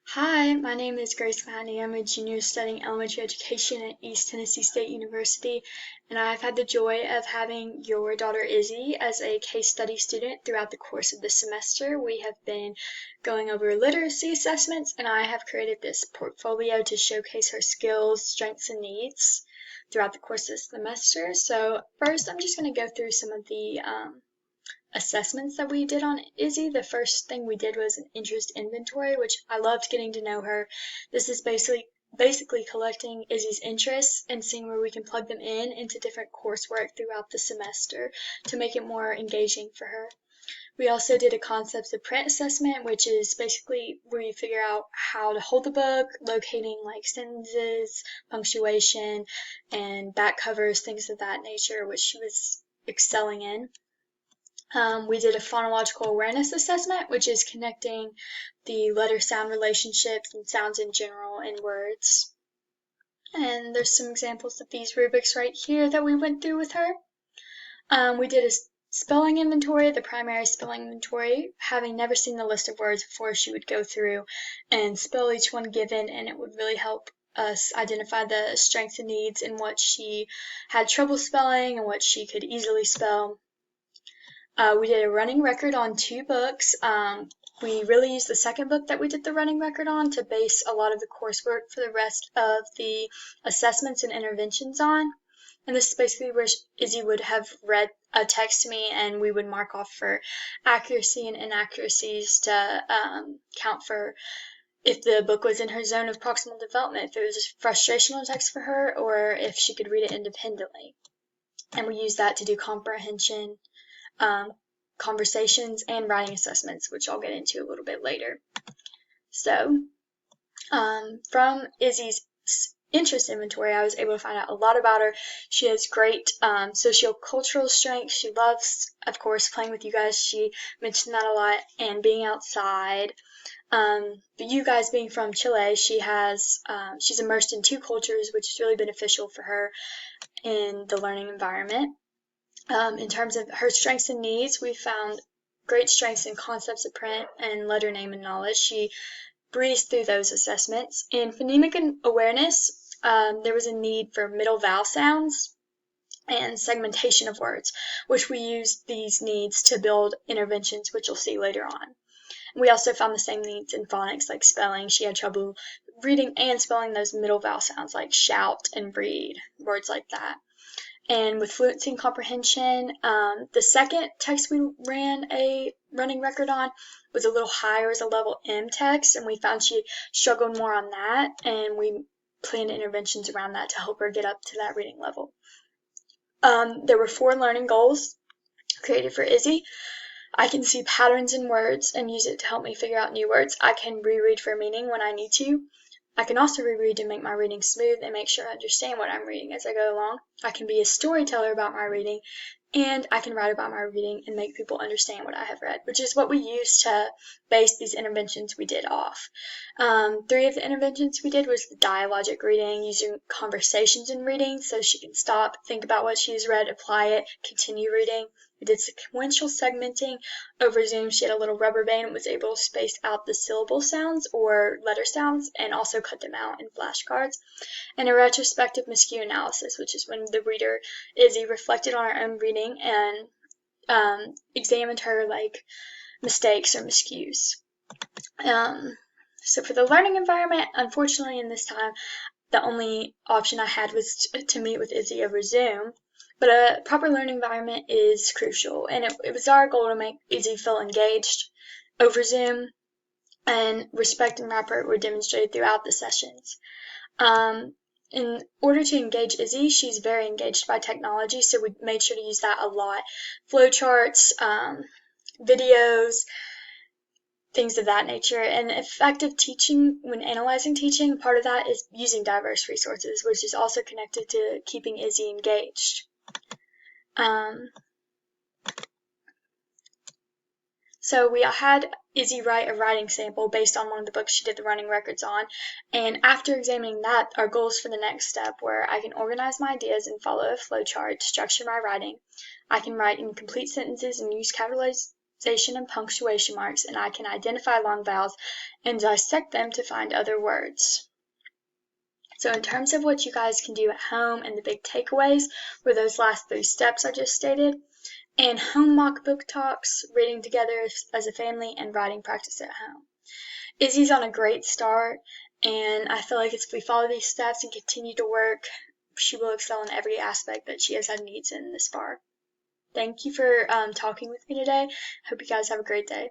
Hi, my name is Grace Mahney. I'm a junior studying elementary education at East Tennessee State University, and I've had the joy of having your daughter Izzy as a case study student throughout the course of the semester. We have been going over literacy assessments, and I have created this portfolio to showcase her skills, strengths, and needs throughout the course of the semester. So first, I'm just going to go through some of the assessments that we did on Izzy. The first thing we did was an interest inventory, which I loved getting to know her. This is basically collecting Izzy's interests and seeing where we can plug them into different coursework throughout the semester to make it more engaging for her. We also did a concepts of print assessment, which is basically where you figure out how to hold the book, locating like sentences, punctuation, and back covers, things of that nature, which she was excelling in. We did a phonological awareness assessment, which is connecting the letter-sound relationships and sounds in general in words. And there's some examples of these rubrics right here that we went through with her. We did a spelling inventory, the primary spelling inventory. Having never seen the list of words before, she would go through and spell each one given, and it would really help us identify the strengths and needs and what she had trouble spelling and what she could easily spell. We did a running record on 2 books. We really used the second book that we did the running record on to base a lot of the coursework for the rest of the assessments and interventions on. And this is basically where Izzy would have read a text to me and we would mark off for accuracy and inaccuracies to count for if the book was in her zone of proximal development, if it was a frustrational text for her, or if she could read it independently. And we used that to do comprehension, conversations, and writing assessments, which I'll get into a little bit later. So, from Izzy's interest inventory, I was able to find out a lot about her. She has great sociocultural strengths. She loves, of course, playing with you guys. She mentioned that a lot, and being outside. But you guys being from Chile, she's immersed in 2 cultures, which is really beneficial for her in the learning environment. In terms of her strengths and needs, we found great strengths in concepts of print and letter name and knowledge. She breezed through those assessments. In phonemic awareness, there was a need for middle vowel sounds and segmentation of words, which we used these needs to build interventions, which you'll see later on. We also found the same needs in phonics, like spelling. She had trouble reading and spelling those middle vowel sounds like shout and read, words like that. And with fluency and comprehension, the second text we ran a running record on was a little higher as a level M text, and we found she struggled more on that, and we planned interventions around that to help her get up to that reading level. There were 4 learning goals created for Izzy. I can see patterns in words and use it to help me figure out new words. I can reread for meaning when I need to. I can also reread to make my reading smooth and make sure I understand what I'm reading as I go along. I can be a storyteller about my reading, and I can write about my reading and make people understand what I have read, which is what we used to base these interventions we did off. 3 of the interventions we did was the dialogic reading, using conversations in reading so she can stop, think about what she's read, apply it, continue reading. We did sequential segmenting over Zoom. She had a little rubber band and was able to space out the syllable sounds or letter sounds and also cut them out in flashcards. And a retrospective miscue analysis, which is when the reader, Izzy, reflected on her own reading and examined her mistakes or miscues. So for the learning environment, unfortunately in this time, the only option I had was to meet with Izzy over Zoom. But a proper learning environment is crucial, and it was our goal to make Izzy feel engaged over Zoom, and respect and rapport were demonstrated throughout the sessions. In order to engage Izzy, she's very engaged by technology, so we made sure to use that a lot. Flowcharts, videos, things of that nature. And effective teaching, when analyzing teaching, part of that is using diverse resources, which is also connected to keeping Izzy engaged. So we had Izzy write a writing sample based on one of the books she did the running records on, and after examining that, our goals for the next step were I can organize my ideas and follow a flowchart to structure my writing. I can write in complete sentences and use capitalized capitalization and punctuation marks, and I can identify long vowels and dissect them to find other words. So in terms of what you guys can do at home and the big takeaways were those last 3 steps I just stated. And home mock book talks, reading together as a family, and writing practice at home. Izzy's on a great start, and I feel like if we follow these steps and continue to work, she will excel in every aspect that she has had needs in this far. Thank you for talking with me today. Hope you guys have a great day.